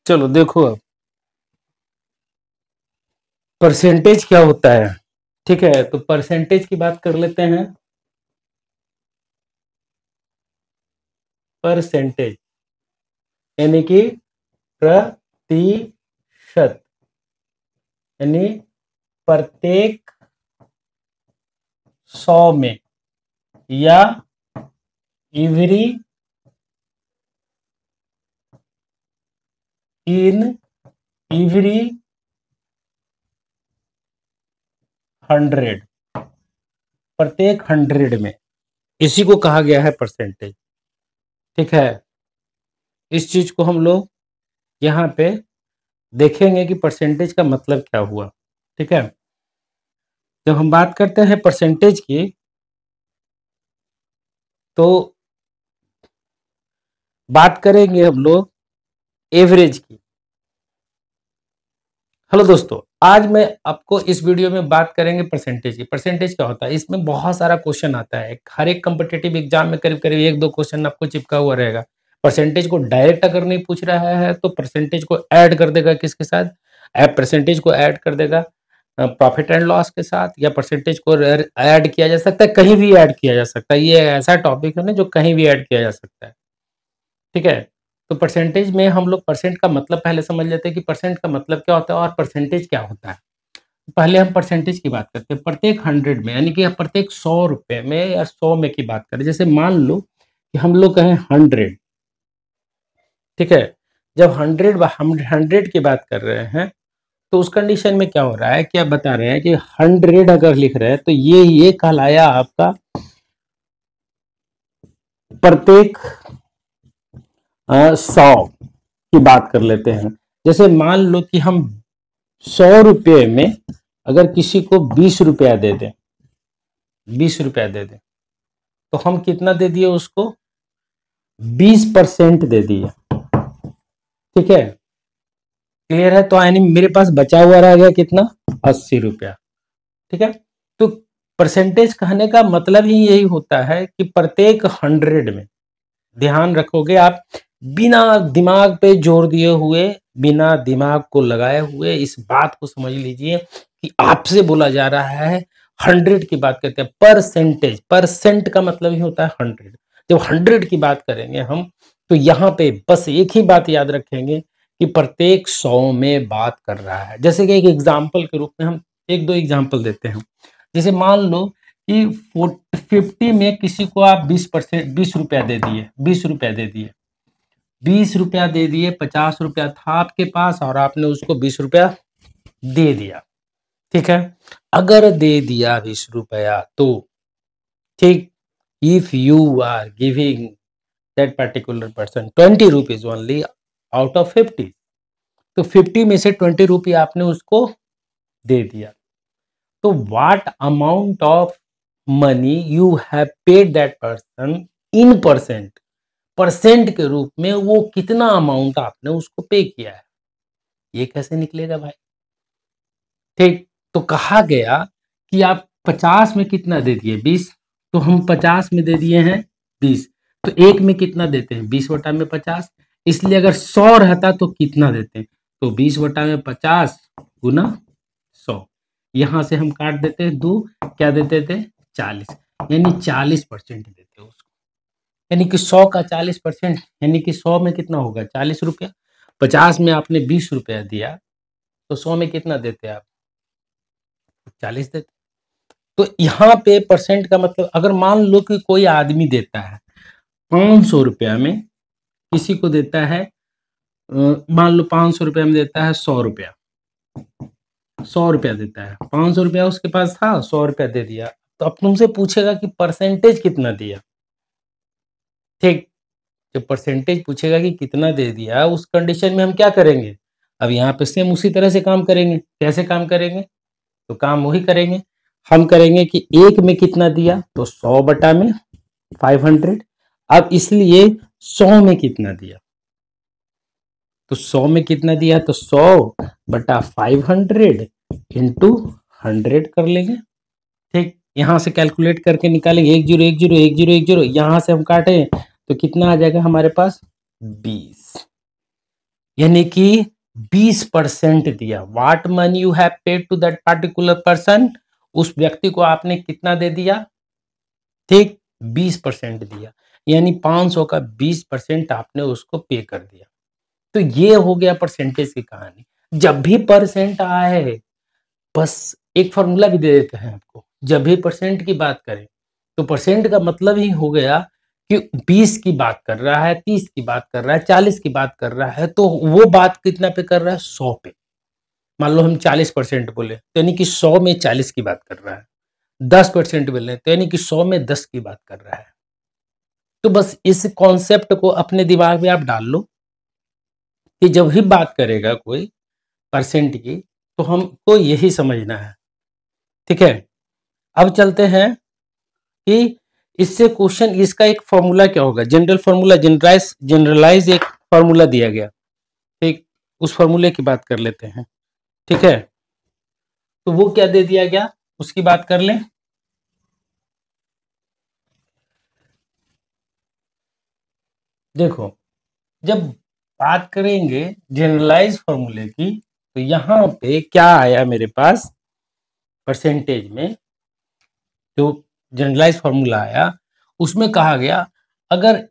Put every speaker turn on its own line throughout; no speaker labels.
चलो देखो अब परसेंटेज क्या होता है। ठीक है, तो परसेंटेज की बात कर लेते हैं। परसेंटेज यानी कि प्रतिशत, यानी प्रत्येक 100 में या एवरी इन एवरी 100, प्रत्येक 100 में, इसी को कहा गया है परसेंटेज। ठीक है, इस चीज को हम लोग यहाँ पे देखेंगे कि परसेंटेज का मतलब क्या हुआ। ठीक है, जब हम बात करते हैं परसेंटेज की तो बात करेंगे हम लोग एवरेज की। हेलो दोस्तों, आज मैं आपको इस वीडियो में बात करेंगे परसेंटेज की। परसेंटेज क्या होता है, इसमें बहुत सारा क्वेश्चन आता है। हर एक कम्पिटेटिव एग्जाम में करीब करीब 1-2 क्वेश्चन आपको चिपका हुआ रहेगा। परसेंटेज को डायरेक्ट अगर नहीं पूछ रहा है तो परसेंटेज को ऐड कर देगा किसके साथ, परसेंटेज को ऐड कर देगा प्रॉफिट एंड लॉस के साथ, या परसेंटेज को ऐड किया जा सकता है, कहीं भी ऐड किया जा सकता है। ये ऐसा टॉपिक है ना जो कहीं भी ऐड किया जा सकता है। ठीक है, तो परसेंटेज में हम लोग परसेंट का मतलब पहले समझ लेते हैं कि परसेंट का मतलब क्या होता है और परसेंटेज क्या होता है। पहले हम परसेंटेज की बात करते हैं। प्रत्येक 100 में, यानी कि प्रत्येक 100 रुपए में या 100 में की बात करें। जैसे मान लो कि हम लोग कहें 100। ठीक है, जब 100 की बात कर रहे हैं तो उस कंडीशन में क्या हो रहा है, क्या बता रहे हैं कि 100 अगर लिख रहे हैं तो ये कहलाया आपका प्रत्येक 100 की बात कर लेते हैं। जैसे मान लो कि हम 100 रुपये में अगर किसी को 20 रुपया दे दें, 20 रुपया दे दें, तो हम कितना दे दिए उसको, 20% दे दिए। ठीक है, क्लियर है। तो यानी मेरे पास बचा हुआ रह गया कितना, 80 रुपया। ठीक है, तो परसेंटेज कहने का मतलब ही यही होता है कि प्रत्येक 100 में, ध्यान रखोगे आप, बिना दिमाग पे जोर दिए हुए, बिना दिमाग को लगाए हुए इस बात को समझ लीजिए कि आपसे बोला जा रहा है 100 की बात करते हैं। परसेंटेज, परसेंट का मतलब ही होता है 100। जब 100 की बात करेंगे हम तो यहाँ पे बस एक ही बात याद रखेंगे कि प्रत्येक 100 में बात कर रहा है। जैसे कि एक एग्जाम्पल के रूप में हम 1-2 एग्जाम्पल देते हैं। जैसे मान लो कि 50 में किसी को आप 20 रुपया दे दिए, 20 रुपया दे दिए, 20 रुपया दे दिए, 50 रुपया था आपके पास और आपने उसको 20 रुपया दे दिया। ठीक है, अगर दे दिया 20 रुपया तो ठीक, if you are giving that particular person 20 rupees only out of 50, तो 50 में से 20 रुपया आपने उसको दे दिया। तो what amount of money you have paid that person in percent, percent के रूप में वो कितना अमाउंट आपने उसको पे किया है, ये कैसे निकलेगा भाई। ठीक, तो कहा गया कि आप 50 में कितना दे दिए, 20, तो हम 50 में दे दिए हैं 20, तो एक में कितना देते हैं, 20 बटा में 50। इसलिए अगर 100 रहता तो कितना देते हैं, तो 20 बटा में 50 गुना 100, यहां से हम काट देते हैं 2, क्या देते थे, 40, यानी 40% देते हैं उसको। यानी कि 100 का 40%, यानी कि 100 में कितना होगा, 40 रुपया। 50 में आपने 20 रुपया दिया तो 100 में कितना देते आप, 40 देते। तो यहाँ पे परसेंट का मतलब, अगर मान लो कि कोई आदमी देता है 500 रुपया में, किसी को देता है मान लो 500 रुपया में देता है 100 रुपया, 100 रुपया देता है, 500 रुपया उसके पास था, 100 रुपया दे दिया, तो अब तुमसे पूछेगा कि परसेंटेज कितना दिया। ठीक, जब परसेंटेज पूछेगा कि कितना दे दिया, उस कंडीशन में हम क्या करेंगे, अब यहाँ पे सेम उसी तरह से काम करेंगे। कैसे काम करेंगे, तो काम वही करेंगे, हम करेंगे कि एक में कितना दिया, तो 100 बटा में 500। अब इसलिए 100 में कितना दिया, तो 100 में कितना दिया, तो 100 बटा 500 इंटू 100 कर लेंगे। ठीक, यहां से कैलकुलेट करके निकालेंगे 10 10 10 10, यहां से हम काटें तो कितना आ जाएगा हमारे पास, 20। यानी कि 20% दिया। What money you have paid to that particular person, उस व्यक्ति को आपने कितना दे दिया, ठीक 20% दिया, यानी 500 का 20% आपने उसको पे कर दिया। तो ये हो गया परसेंटेज की कहानी। जब भी परसेंट आए, बस एक फॉर्मूला भी दे देते हैं आपको, जब भी परसेंट की बात करें तो परसेंट का मतलब ही हो गया कि 20 की बात कर रहा है, 30 की बात कर रहा है, 40 की बात कर रहा है, तो वो बात कितना पे कर रहा है, 100 पे। मान लो हम 40% बोले तो यानी कि 100 में 40 की बात कर रहा है, 10% बोले तो यानी कि 100 में 10 की बात कर रहा है। तो बस इस कॉन्सेप्ट को अपने दिमाग में आप डाल लो कि जब भी बात करेगा कोई परसेंट की, तो हमको यही समझना है, ठीक है। अब चलते हैं कि इससे क्वेश्चन, इसका एक फॉर्मूला क्या होगा, जनरल फॉर्मूला, जनरलाइज एक फॉर्मूला दिया गया, ठीक, उस फॉर्मूले की बात कर लेते हैं, ठीक है। तो वो क्या दे दिया गया, उसकी बात कर लें। देखो, जब बात करेंगे जनरलाइज फॉर्मूले की, तो यहां पे क्या आया मेरे पास परसेंटेज में, जो जनरलाइज फॉर्मूला आया उसमें कहा गया अगर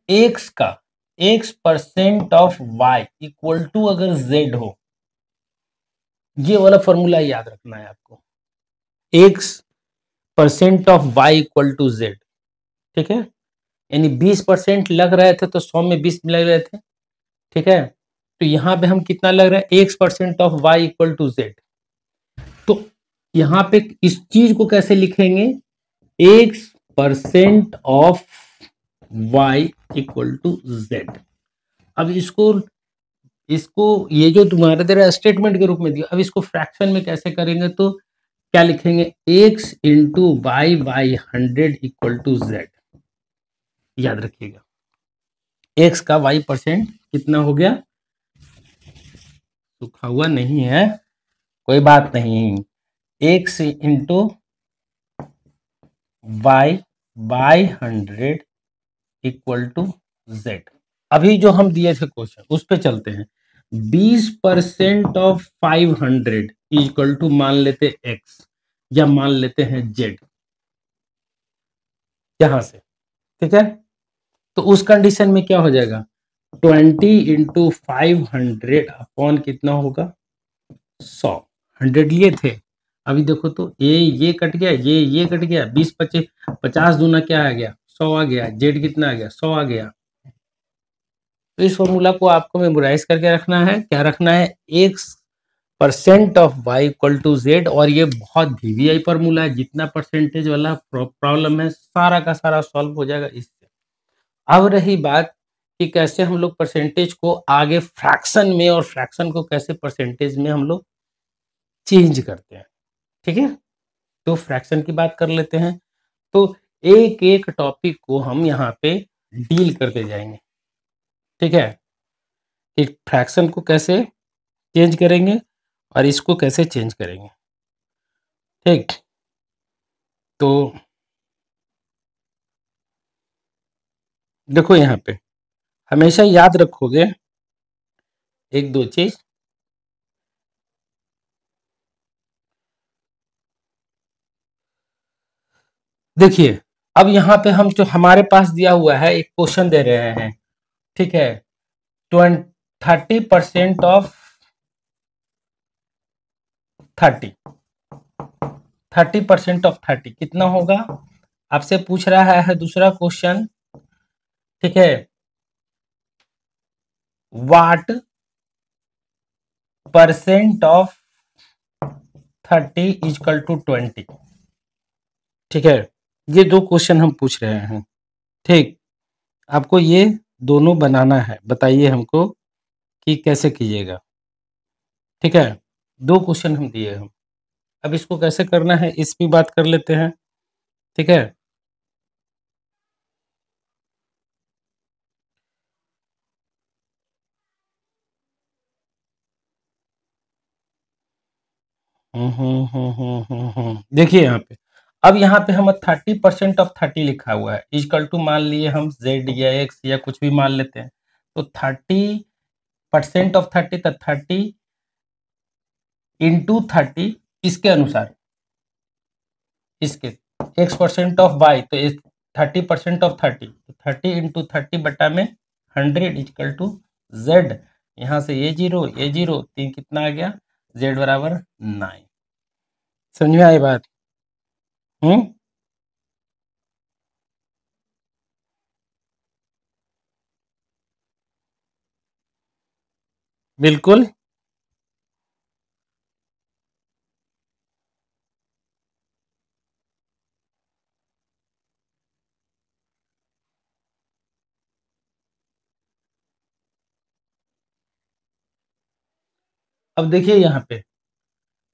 x% of y equal to अगर z हो, ये वाला फॉर्मूला याद रखना है आपको, x% of y equal to z, ठीक है। यानी 20% लग रहे थे तो 100 में 20 लग रहे थे, ठीक है। तो यहाँ पे हम कितना लग रहा है, x% of y equal to z। तो यहाँ पे इस चीज को कैसे लिखेंगे, x% of y equal to z। अब इसको इसको ये जो तुम्हारे तेरा स्टेटमेंट के रूप में दिया, अब इसको फ्रैक्शन में कैसे करेंगे, तो क्या लिखेंगे, x into y by 100 equal to z। याद रखिएगा, x का y% कितना हो गया, सूखा हुआ नहीं है, कोई बात नहीं, x into y by 100 equal to z। अभी जो हम दिए थे क्वेश्चन उस पे चलते हैं। 20% ऑफ 500 इक्वल टू मान लेते x या मान लेते हैं z, यहां से, ठीक है। तो उस कंडीशन में क्या हो जाएगा, 20 इंटू 500 अपॉन कितना होगा, 100। 100 लिए थे, अभी देखो तो ये कट गया, ये कट गया, 20 25 50 दूना क्या आ गया, 100 आ गया, जेड कितना आ गया, 100 आ गया। तो इस फॉर्मूला को आपको मेमोराइज करके रखना है, क्या रखना है, x% of y equal to z। और ये बहुत वीवीआई फॉर्मूला है, जितना परसेंटेज वाला प्रॉब्लम है सारा का सारा सॉल्व हो जाएगा इससे। अब रही बात कि कैसे हम लोग परसेंटेज को आगे फ्रैक्शन में, और फ्रैक्शन को कैसे परसेंटेज में हम लोग चेंज करते हैं, ठीक है। तो फ्रैक्शन की बात कर लेते हैं। तो एक एक टॉपिक को हम यहाँ पे डील करते जाएंगे, ठीक है। एक फ्रैक्शन को कैसे चेंज करेंगे और इसको कैसे चेंज करेंगे, ठीक। तो देखो यहाँ पे हमेशा याद रखोगे एक दो चीज, देखिए अब यहाँ पे हम जो हमारे पास दिया हुआ है एक क्वेश्चन दे रहे हैं, ठीक है, 30% ऑफ 30, 30% ऑफ 30 कितना होगा, आपसे पूछ रहा है दूसरा क्वेश्चन, ठीक है, what percent of 30 equal to 20, ठीक है। ये दो क्वेश्चन हम पूछ रहे हैं, ठीक। आपको ये दोनों बनाना है, बताइए हमको कि कैसे कीजिएगा, ठीक है। दो क्वेश्चन हम दिए हम, अब इसको कैसे करना है इस पे बात कर लेते हैं, ठीक है। देखिए यहाँ पे, अब यहाँ पे हम 30% ऑफ 30 लिखा हुआ है, इक्वल टू मान लिए हम z या x या कुछ भी मान लेते हैं, तो 30 परसेंट ऑफ 30 तो 30 इंटू 30 इसके अनुसार, इसके x% ऑफ y तो 30% ऑफ 30 तो 30 इंटू 30 बटा में 100 इक्वल टू z। यहाँ से ये जीरो 3 कितना आ गया, z बराबर 9। समझ में आई बात? बिल्कुल। अब देखिए यहाँ पे,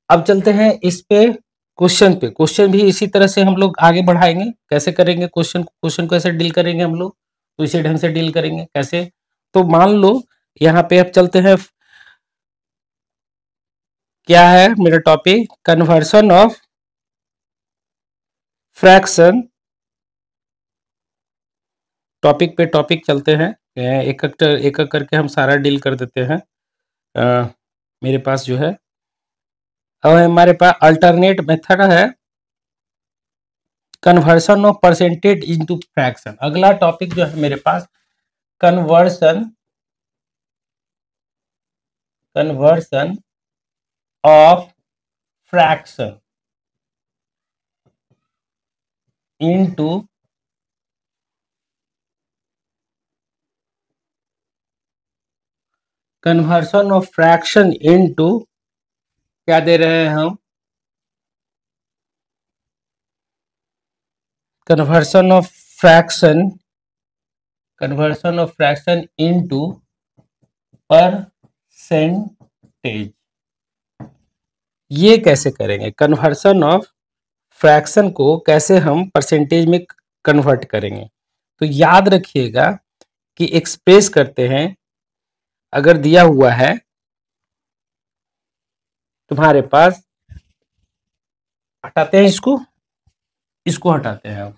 अब चलते हैं इस पे क्वेश्चन पे। क्वेश्चन भी इसी तरह से हम लोग आगे बढ़ाएंगे। कैसे करेंगे क्वेश्चन को ऐसे डील करेंगे हम लोग, तो इसी ढंग से डील करेंगे। कैसे? तो मान लो यहाँ पे अब चलते हैं, क्या है मेरा topic, conversion of fraction. Topic पे टॉपिक चलते हैं, एक एक करके हम सारा डील कर देते हैं। मेरे पास जो है, अब हमारे पास अल्टरनेट मेथड है conversion of percentage into fraction. अगला टॉपिक जो है मेरे पास conversion of fraction into conversion of fraction into, क्या दे रहे हैं हम, conversion of fraction into percentage. ये कैसे करेंगे? कन्वर्शन ऑफ फ्रैक्शन को कैसे हम परसेंटेज में कन्वर्ट करेंगे? तो याद रखिएगा कि एक्सप्रेस करते हैं, अगर दिया हुआ है तुम्हारे पास, हटाते हैं इसको हटाते हैं हम,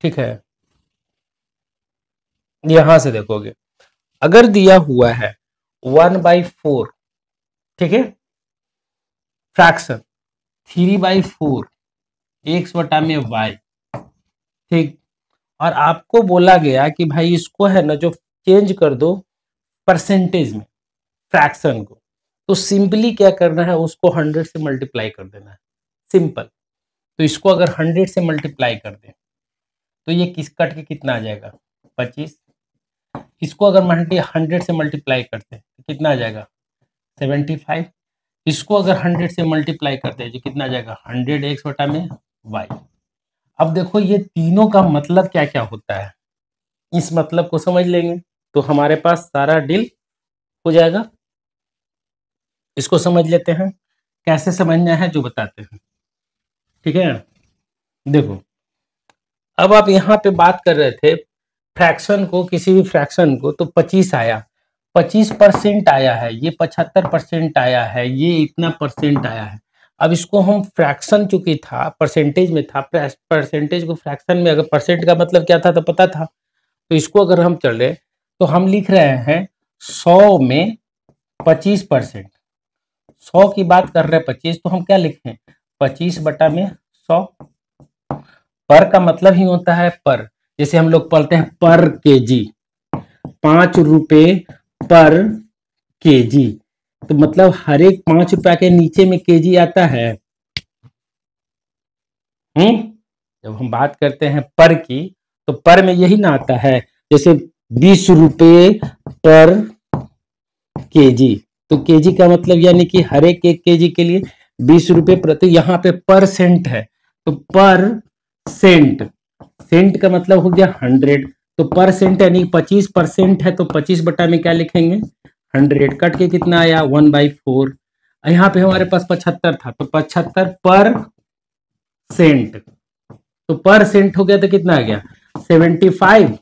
ठीक है। यहां से देखोगे, अगर दिया हुआ है 1/4, ठीक है, फ्रैक्शन 3/4 x बटा में y, ठीक। और आपको बोला गया कि भाई इसको है ना जो चेंज कर दो परसेंटेज में, फ्रैक्शन को, तो सिंपली क्या करना है, उसको 100 से मल्टीप्लाई कर देना है, सिंपल। तो इसको अगर 100 से मल्टीप्लाई कर दें तो ये किस कट के कितना आ जाएगा, 25। इसको अगर 100 से मल्टीप्लाई करते हैं तो कितना आ जाएगा, 75। इसको अगर 100 से मल्टीप्लाई करते हैं तो कितना आ जाएगा, 100x बटा में y। अब देखो ये तीनों का मतलब क्या क्या होता है, इस मतलब को समझ लेंगे तो हमारे पास सारा डील हो जाएगा। इसको समझ लेते हैं, कैसे समझना है जो बताते हैं, ठीक है। देखो, अब आप यहाँ पे बात कर रहे थे फ्रैक्शन को, किसी भी फ्रैक्शन को, तो 25 आया, 25% आया है, ये 75% आया है, ये इतना परसेंट आया है। अब इसको हम फ्रैक्शन चूंकि था, परसेंटेज में था, परसेंटेज को फ्रैक्शन में, अगर परसेंट का मतलब क्या था तो पता था, तो इसको अगर हम चले तो हम लिख रहे हैं 100 में 25%, 100 की बात कर रहे हैं 25, तो हम क्या लिखें, 25 बटा में 100। पर का मतलब ही होता है पर, जैसे हम लोग पढ़ते हैं पर केजी, 5 रुपए पर केजी, तो मतलब हर एक 5 रुपया के नीचे में केजी आता है। जब हम बात करते हैं पर की, तो पर में यही ना आता है, जैसे 20 रुपए पर केजी, तो केजी का मतलब यानी कि हर एक केजी के लिए 20 रुपए प्रति, यहाँ पे परसेंट है तो पर सेंट, सेंट का मतलब हो गया 100, तो परसेंट यानी 25% है तो 25 बटा में क्या लिखेंगे, 100, कट के कितना आया 1/4। यहाँ पे हमारे पास 75 था तो 75 पर सेंट, तो पर सेंट हो गया तो कितना आ गया 75,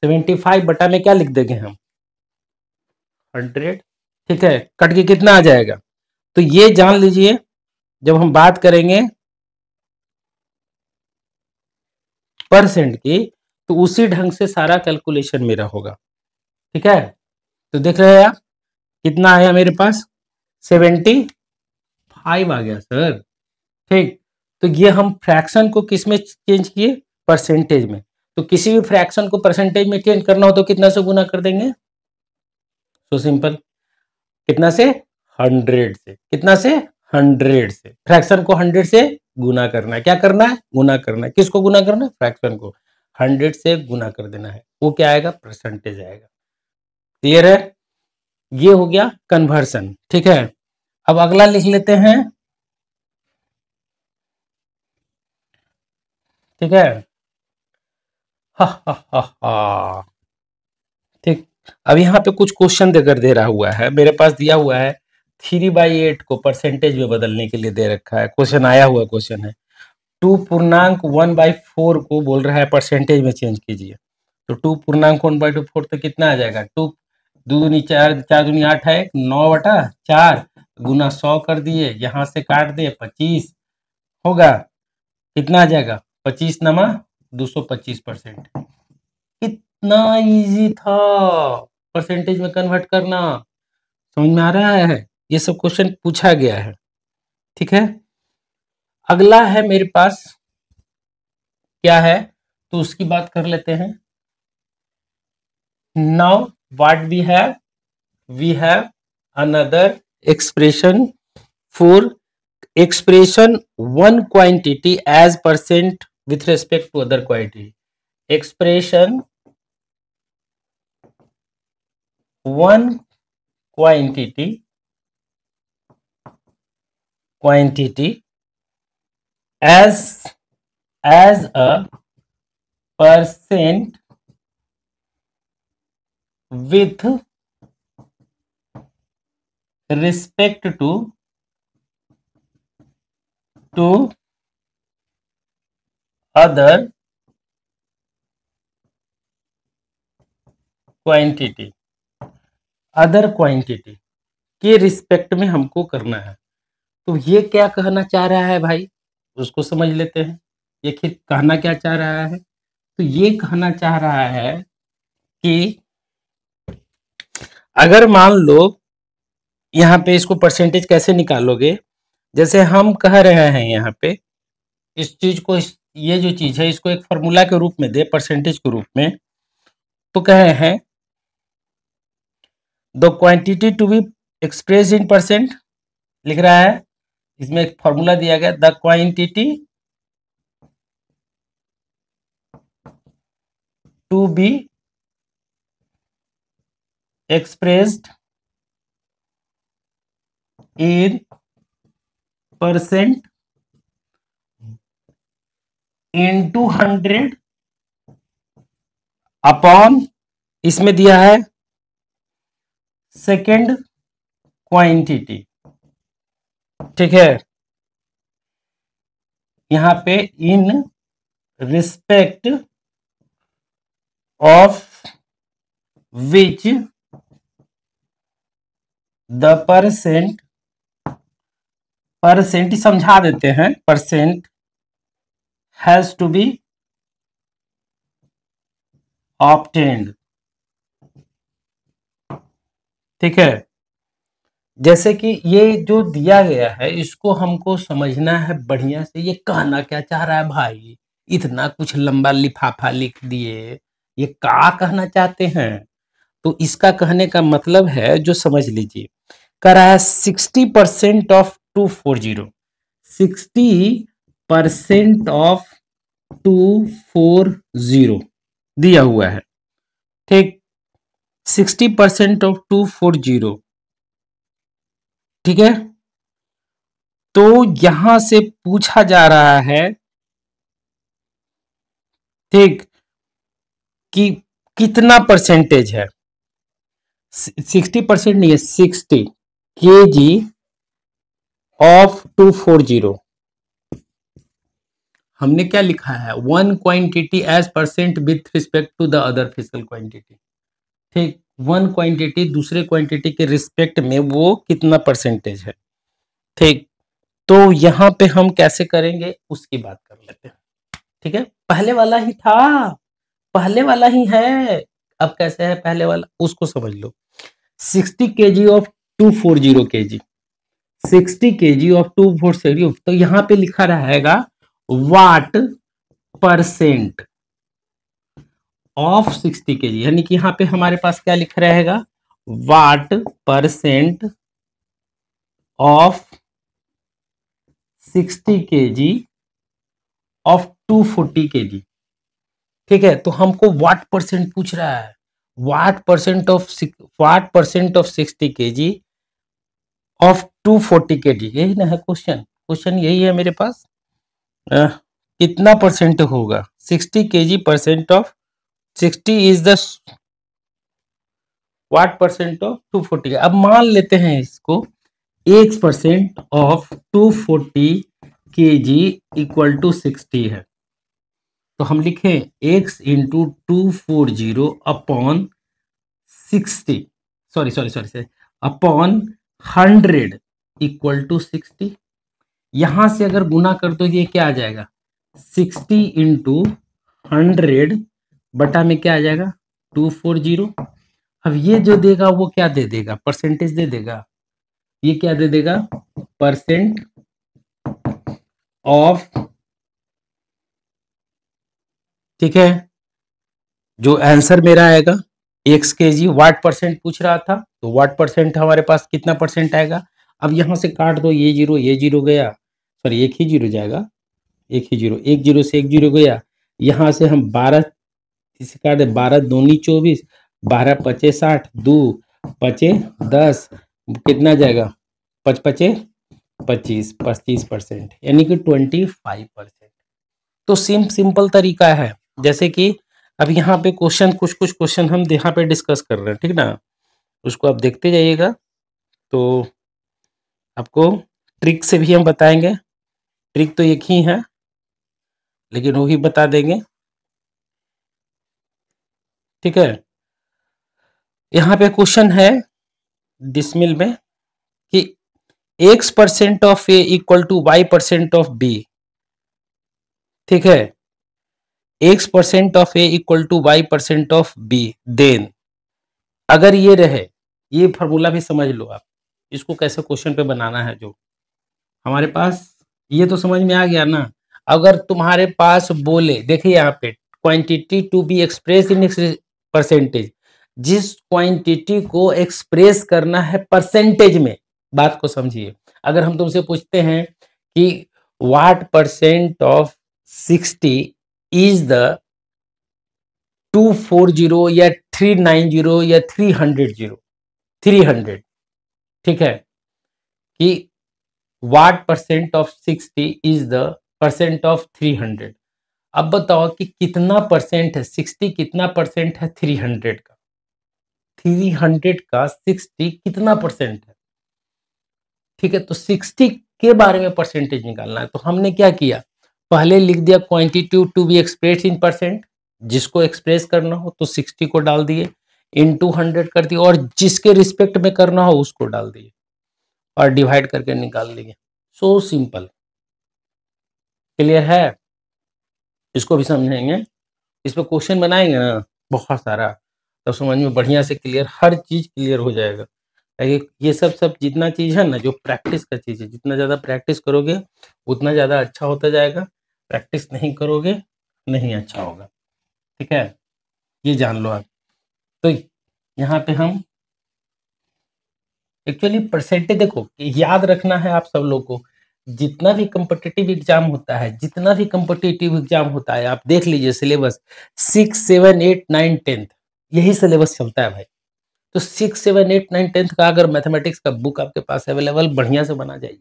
75 बटा में क्या लिख देंगे हम 100, ठीक है, कट के कितना आ जाएगा। तो ये जान लीजिए, जब हम बात करेंगे परसेंट की तो उसी ढंग से सारा कैलकुलेशन मेरा होगा, ठीक है। तो देख रहे हैं आप कितना आया मेरे पास, 75 आ गया सर। ठीक, तो ये हम फ्रैक्शन को किस में चेंज किए, परसेंटेज में। तो किसी भी फ्रैक्शन को परसेंटेज में चेंज करना हो तो कितना से गुना कर देंगे, सो सिंपल, कितना से, 100 से। कितना से, 100 से। फ्रैक्शन को 100 से गुना करना है, क्या करना है, गुना करना है। किसको गुना करना है, फ्रैक्शन को 100 से गुना कर देना है, वो क्या आएगा, परसेंटेज आएगा। क्लियर है, ये हो गया कन्वर्सन। ठीक है, अब अगला लिख लेते हैं। ठीक है, हा हा हा हा। ठीक, अब यहाँ पे कुछ क्वेश्चन देकर दे रहा हुआ है, मेरे पास दिया हुआ है 3/8 को परसेंटेज में बदलने के लिए दे रखा है, क्वेश्चन आया हुआ क्वेश्चन है। 2.1/4 को बोल रहा है परसेंटेज में चेंज कीजिए। तो 2.1/4 तो कितना आ जाएगा, 2 दूनी 4, 4 दूनी 8 है, 9/4 गुना 100 कर दिए, यहाँ से काट दिए 25 होगा, कितना आ जाएगा, 25 नमा 225%। कितना इजी था परसेंटेज में कन्वर्ट करना, समझ में आ रहा है, ये सब क्वेश्चन पूछा गया है। ठीक है, अगला है मेरे पास क्या है, तो उसकी बात कर लेते हैं। Now what we have another expression for expression one quantity as percent with respect to other quantity. Expression one quantity as a percent with respect to other quantity, other quantity के रिस्पेक्ट में हमको करना है। तो ये क्या कहना चाह रहा है भाई, उसको समझ लेते हैं। ये कहना क्या चाह रहा है, तो ये कहना चाह रहा है कि अगर मान लो यहाँ पे इसको परसेंटेज कैसे निकालोगे, जैसे हम कह रहे हैं यहाँ पे इस चीज को, ये जो चीज है इसको एक फॉर्मूला के रूप में दे, परसेंटेज के रूप में, तो कह रहे हैं the quantity to be express in percent, लिख रहा है, इसमें एक फॉर्मूला दिया गया, the quantity to be expressed in percent into 100 upon, इसमें दिया है सेकेंड क्वांटिटी। ठीक है, यहां पे in respect of which the percent समझा देते हैं, percent has to be obtained. ठीक है, जैसे कि ये जो दिया गया है इसको हमको समझना है बढ़िया से, ये कहना क्या चाह रहा है भाई, इतना कुछ लंबा लिफाफा लिख दिए, ये क्या कहना चाहते हैं। तो इसका कहने का मतलब है, जो समझ लीजिए, कह रहा है 60% ऑफ 240, 60% ऑफ 240 दिया हुआ है। ठीक, 60% ऑफ 240, ठीक है, तो यहां से पूछा जा रहा है, ठीक, कि कितना परसेंटेज है, 60% नहीं है, 60 kg ऑफ 240। हमने क्या लिखा है, one quantity as percent with respect to the other physical quantity. ठीक, वन क्वांटिटी दूसरे क्वांटिटी के रिस्पेक्ट में वो कितना परसेंटेज है। ठीक, तो यहां पे हम कैसे करेंगे उसकी बात कर लेते हैं। ठीक है, पहले वाला ही था, पहले वाला ही है, अब कैसे है पहले वाला उसको समझ लो। 60 kg of 240 kg, 60 kg of 240, तो यहां पे लिखा रहेगा वाट परसेंट ऑफ 60 kg, यानी कि यहां पे हमारे पास क्या लिखा रहेगा, वाट percent of 60 kg of 240 kg। ठीक है, तो हमको वाट परसेंट पूछ रहा है, वाट percent of 60 kg of 240 kg, यही ना है क्वेश्चन, क्वेश्चन यही है मेरे पास। कितना परसेंट होगा 60 kg percent of 60 is the what percent of 240। अब मान लेते हैं इसको x% of 240 kg equal to 60 है, तो हम लिखें x into 240 upon 60, sorry upon 100 equal to 60। यहां से अगर गुना कर दो ये क्या आ जाएगा, 60 इंटू 100 बटा में क्या आ जाएगा 240। अब ये जो देगा वो क्या दे देगा, परसेंटेज दे देगा, ये क्या दे देगा, परसेंट ऑफ, ठीक है, जो आंसर मेरा आएगा x kg, वाट परसेंट पूछ रहा था तो वाट परसेंट हमारे पास कितना परसेंट आएगा। अब यहां से काट दो, ये जीरो गया, सॉरी एक ही जीरो जाएगा, एक ही जीरो, एक जीरो से एक जीरो गया, यहां से हम 12 इसे काट दे, 12 दूनी 24, 12 पचे 60, 2 पचे 10, कितना जाएगा, 5 पचे 25, 25%, यानी कि 25%। तो सिंपल तरीका है, जैसे कि अब यहाँ पे क्वेश्चन कुछ क्वेश्चन हम यहाँ पे डिस्कस कर रहे हैं, ठीक ना, उसको आप देखते जाइएगा, तो आपको ट्रिक से भी हम बताएंगे, ट्रिक तो एक ही है लेकिन वो ही बता देंगे, ठीक है। यहाँ पे क्वेश्चन है डिसमिल में कि x% of A equal to y% of b, ठीक है, x% of A equal to y% of B, then अगर ये रहे, ये फॉर्मूला भी समझ लो आप, इसको कैसे क्वेश्चन पे बनाना है, जो हमारे पास, ये तो समझ में आ गया ना। अगर तुम्हारे पास बोले, देखिए यहाँ पे quantity to be express in percentage, जिस क्वांटिटी को एक्सप्रेस करना है परसेंटेज में, बात को समझिए, अगर हम तुमसे पूछते हैं कि what percent of 60 is the 240 या 390 या 300, ठीक है, कि वाट percent of 60 is the percent of 300। अब बताओ कि कितना परसेंट है 60, कितना परसेंट है 300 का, 300 का 60 कितना परसेंट है, ठीक है, तो 60 के बारे में परसेंटेज निकालना है, तो हमने क्या किया, पहले लिख दिया quantity to be express in percent, जिसको एक्सप्रेस करना हो तो 60 को डाल दिए, इनटू 100 कर दिए, और जिसके रिस्पेक्ट में करना हो उसको डाल दिए और डिवाइड करके निकाल लिए। सो सिंपल, क्लियर है, इसको भी समझेंगे, इस पर क्वेश्चन बनाएंगे ना बहुत सारा, तब समझ में बढ़िया से क्लियर, हर चीज क्लियर हो जाएगा। ये सब जितना चीज है ना, जो प्रैक्टिस का चीज है, जितना ज्यादा प्रैक्टिस करोगे उतना ज्यादा अच्छा होता जाएगा, प्रैक्टिस नहीं करोगे नहीं अच्छा होगा, ठीक है, ये जान लो आप। तो यहाँ पे हम एक्चुअली परसेंटेज देखो, याद रखना है आप सब लोग को, जितना भी कम्पिटिटिव एग्जाम होता है, जितना भी कम्पिटिटिव एग्जाम होता है, आप देख लीजिए सिलेबस 6, 7, 8, 9, 10 यही सिलेबस चलता है भाई। तो 6, 7, 8, 9, 10 का अगर मैथमेटिक्स का बुक आपके पास अवेलेबल, बढ़िया से बना जाइए,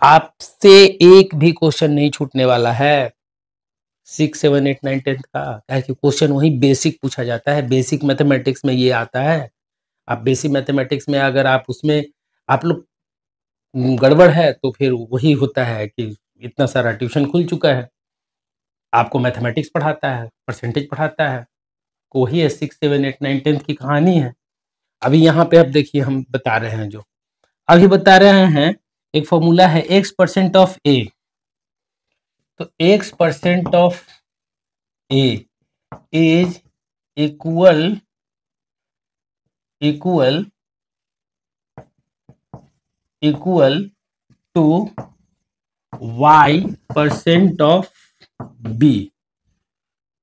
आपसे एक भी क्वेश्चन नहीं छूटने वाला है 6, 7, 8, 9, 10 का, क्या कि क्वेश्चन वही बेसिक पूछा जाता है, बेसिक मैथमेटिक्स में ये आता है। आप बेसिक मैथमेटिक्स में अगर आप उसमें आप लोग गड़बड़ है तो फिर वही होता है कि इतना सारा ट्यूशन खुल चुका है, आपको मैथमेटिक्स पढ़ाता है, परसेंटेज पढ़ाता है, वही है 6, 7, 8, 9, 10 की कहानी है। अभी यहाँ पे अब देखिए हम बता रहे हैं, जो अभी बता रहे हैं, एक फॉर्मूला है x% ऑफ ए, तो x% of a is equal equal to y% of b,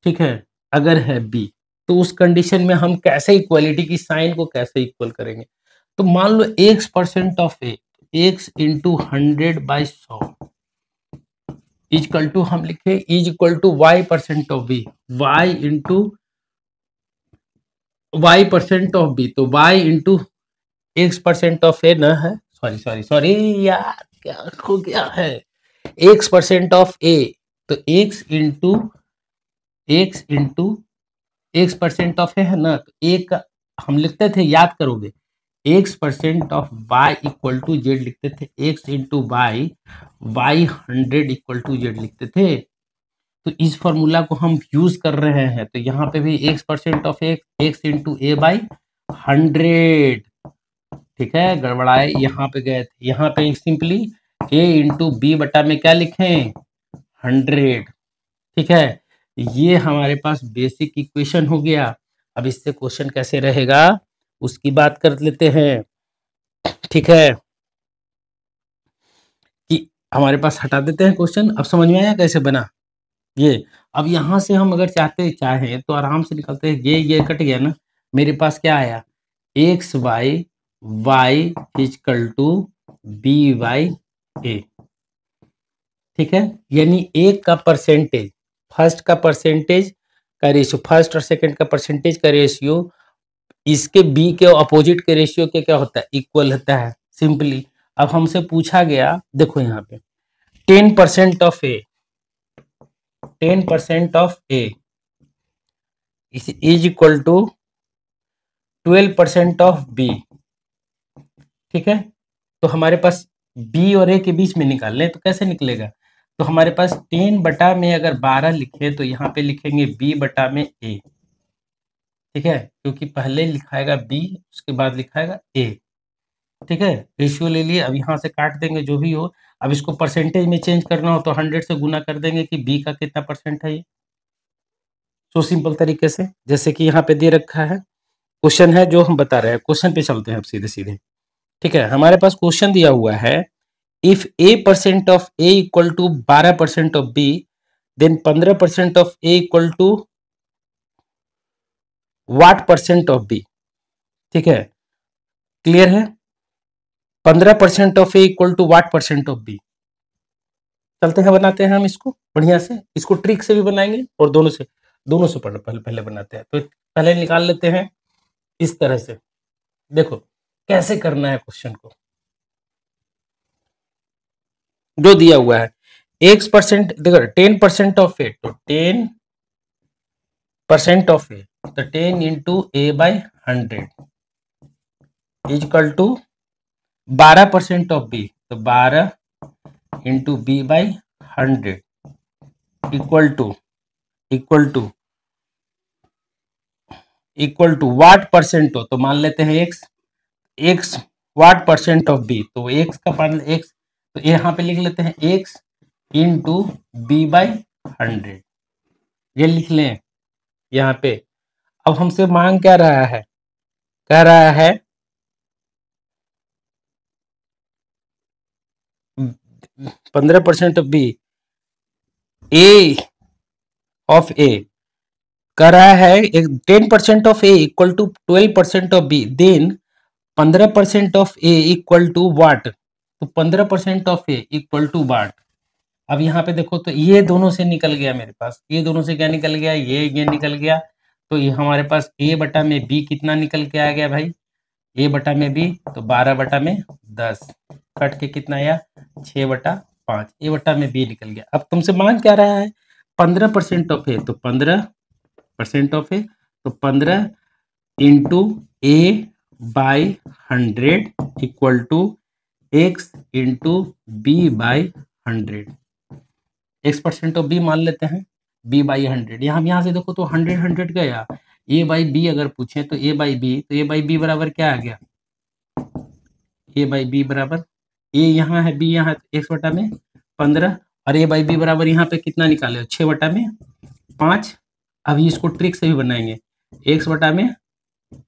ठीक है, अगर है b, तो उस कंडीशन में हम कैसे इक्वलिटी की साइन को कैसे इक्वल करेंगे? तो मान लो x% of a, x into 100/100 equal to हम लिखे is equal to y% of b, y into y% of b, तो y into x% of a न है, सॉरी यार, क्या हो गया है, x% ऑफ a, तो x into x% of a है ना, तो एक हम लिखते थे, याद करोगे, x% of y equal to z लिखते थे, x into y 100 equal to z लिखते थे। तो इस फॉर्मूला को हम यूज कर रहे हैं, तो यहाँ पे भी x% of x into a/100, ठीक है, गड़बड़ाए, यहाँ पे गए थे, यहाँ पे सिंपली a इंटू बी बटा में क्या लिखें, 100, ठीक है। ये हमारे पास बेसिक इक्वेशन हो गया। अब इससे क्वेश्चन कैसे रहेगा उसकी बात कर लेते हैं, ठीक है, कि हमारे पास हटा देते हैं क्वेश्चन। अब समझ में आया कैसे बना ये? अब यहां से हम अगर चाहें तो आराम से निकलते हैं, ये कट गया ना, मेरे पास क्या आया, X Y Y equal to B Y A, ठीक है, यानी एक का परसेंटेज, फर्स्ट का परसेंटेज का रेशियो, फर्स्ट और सेकंड का परसेंटेज का रेशियो इसके बी के अपोजिट के रेशियो के क्या होता है, इक्वल होता है, सिंपली। अब हमसे पूछा गया, देखो यहाँ पे 10% of a, 10% of a is equal to 12% of b, ठीक है। तो हमारे पास बी और ए के बीच में निकाल लें तो कैसे निकलेगा, तो हमारे पास 10 बटा में अगर 12 लिखे तो यहाँ पे लिखेंगे b बटा में a, ठीक है, क्योंकि पहले लिखाएगा b उसके बाद लिखाएगा a, ठीक है, रेशियो ले लिए। अब यहाँ से काट देंगे जो भी हो, अब इसको परसेंटेज में चेंज करना हो तो 100 से गुना कर देंगे कि b का कितना परसेंट है ये, तो सिंपल तरीके से, जैसे कि यहाँ पे दे रखा है, क्वेश्चन है जो हम बता रहे हैं, क्वेश्चन पे चलते हैं अब सीधे सीधे, ठीक है। हमारे पास क्वेश्चन दिया हुआ है, if a% of a equal to 12% of b, then 15% of a equal to what percent of b, ठीक है, क्लियर है, 15% of a equal to what percent of b। चलते हैं बनाते हैं हम इसको बढ़िया से, इसको ट्रिक से भी बनाएंगे और दोनों से पहले बनाते हैं। तो पहले निकाल लेते हैं इस तरह से, देखो कैसे करना है क्वेश्चन को, जो दिया हुआ है x%, देखो 10% ऑफ ए, तो 10% ऑफ ए, तो 10 into a/100 equal to 12% of b, तो 12 into b/100 equal to what percent हो, तो मान लेते हैं x what percent of b, तो x का मान x, तो यहाँ पे लिख लेते हैं x इंटू b/100, ये लिख लें यहाँ पे। अब हमसे मांग क्या रहा है, कह रहा है 15% of B, A of A कह रहा है 10% of A equal to 12% of B, then 15% of A equal to what, तो 15% of A equal to what. अब यहाँ पे देखो तो ये दोनों से निकल गया मेरे पास, ये दोनों से क्या निकल गया, ये निकल गया, तो ये हमारे पास a बटा में b कितना निकल के आ गया भाई, a बटा में b, तो 12 बटा में 10 कट के कितना आया, 6/5, a बटा में b निकल गया। अब तुमसे मांग क्या रहा है, 15% ऑफ ए, तो 15% ऑफ ए, तो 15 into a/100 equal to x into b/100, x% of b मान लेते हैं, b/100, यहाँ से देखो तो 100 गया, a/b अगर पूछे तो a/b बराबर क्या आ गया, a/b बराबर, a यहाँ है, b यहाँ है, x बटा में 15, और a/b बराबर यहाँ पे कितना निकाले, 6/5। अभी इसको ट्रिक से भी बनाएंगे, x बटा में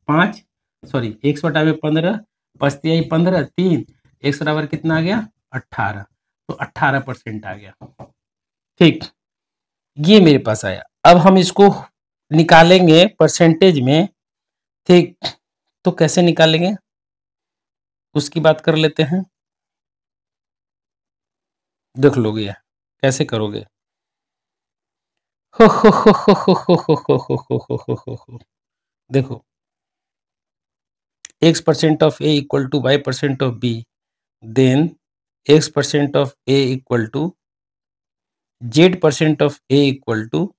5 सॉरी 100/15 5 15 3 100 बराबर कितना आ गया 18, तो 18% आ गया। ठीक, ये मेरे पास आया। अब हम इसको निकालेंगे परसेंटेज में। ठीक, तो कैसे निकालेंगे उसकी बात कर लेते हैं। देख लोगे कैसे करोगे। हो हो हो हो हो हो हो हो हो हो हो हो हो। देखो x% of a equal to y% of b, then x% of a equal to z% of a equal to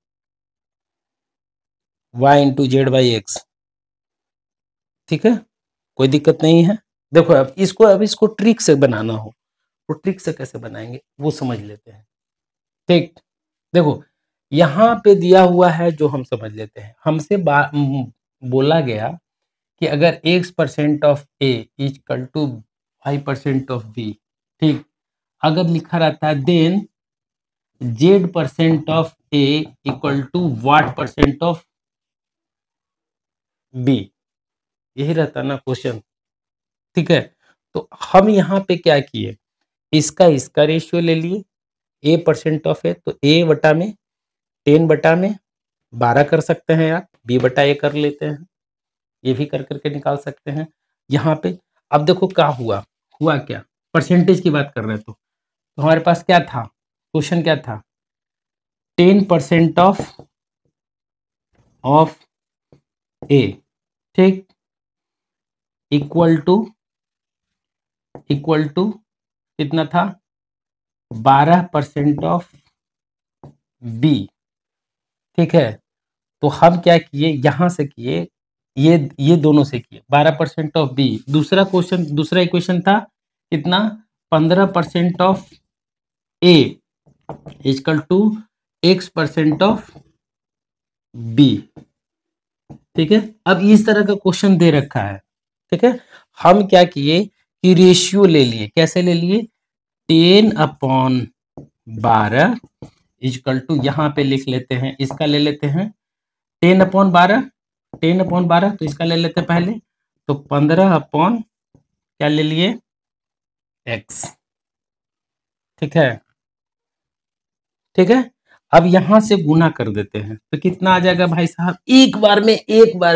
y into z by x। ठीक है, कोई दिक्कत नहीं है। देखो अब इसको ट्रिक से बनाना हो तो ट्रिक से कैसे बनाएंगे वो समझ लेते हैं। ठीक, देखो यहाँ पे दिया हुआ है जो हम समझ लेते हैं। हमसे बोला गया कि अगर x% of a equal to y% of b, ठीक, अगर लिखा रहता है then z% of a equal to what% of b, यही रहता ना क्वेश्चन। ठीक है, तो हम यहाँ पे क्या किए, इसका रेशियो ले लिए। a% ऑफ है तो a बटा में 10 बटा में 12 कर सकते हैं आप, b बटा a कर लेते हैं, ये भी कर करके निकाल सकते हैं यहाँ पे। अब देखो क्या हुआ क्या, परसेंटेज की बात कर रहे हैं तो हमारे पास क्या था, क्वेश्चन क्या था, 10% ऑफ ए, ठीक, इक्वल टू कितना था 12% ऑफ बी। ठीक है, तो हम क्या किए, यहां से किए, ये दोनों से किए 12% ऑफ बी। दूसरा इक्वेशन था कितना 15% of A equal to x% of b. ठीक है, अब इस तरह का क्वेश्चन दे रखा है। ठीक है, हम क्या किए कि रेशियो ले लिए। कैसे ले लिए, 10/12 इक्वल टू, यहाँ पे लिख लेते हैं, इसका ले लेते हैं 10/12 तो इसका ले लेते हैं पहले, तो 15 क्या ले लिए x। ठीक है, ठीक है, अब यहां से गुना कर देते हैं तो कितना आ जाएगा भाई साहब, एक बार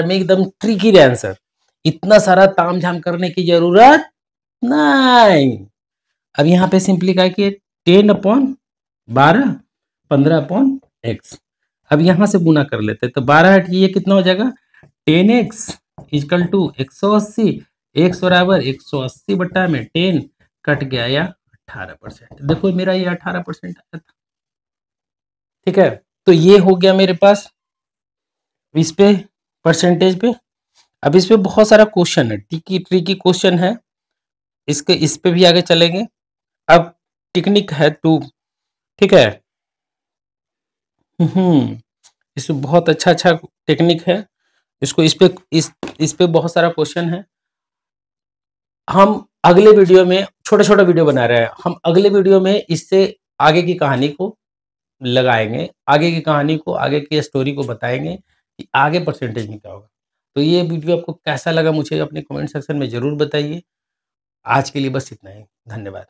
में एकदम ट्रिकी आंसर, इतना सारा तामझाम करने की जरूरत नहीं। अब यहाँ पे सिंपली क्या किए 10/12 15/x। अब यहां से गुना कर लेते हैं तो 12 हटिए कितना हो जाएगा 10x इक्वल टू 180, x बराबर 180 बटा में 10 कट गया या 18%। देखो मेरा ये 18% आया था। ठीक है, तो ये हो गया मेरे पास इस पे परसेंटेज पे। अब इस पे बहुत सारा क्वेश्चन है, ट्रिकी क्वेश्चन है, इस पे भी आगे चलेंगे। अब टेक्निक है टू, ठीक है, इसमें बहुत अच्छा टेक्निक है। इसको इस पे बहुत सारा क्वेश्चन है। हम अगले वीडियो में छोटा वीडियो बना रहे हैं, हम अगले वीडियो में इससे आगे की कहानी को लगाएंगे, आगे की कहानी को, आगे की स्टोरी को बताएंगे कि आगे परसेंटेज में क्या होगा। तो ये वीडियो आपको कैसा लगा मुझे अपने कमेंट सेक्शन में जरूर बताइए। आज के लिए बस इतना ही, धन्यवाद।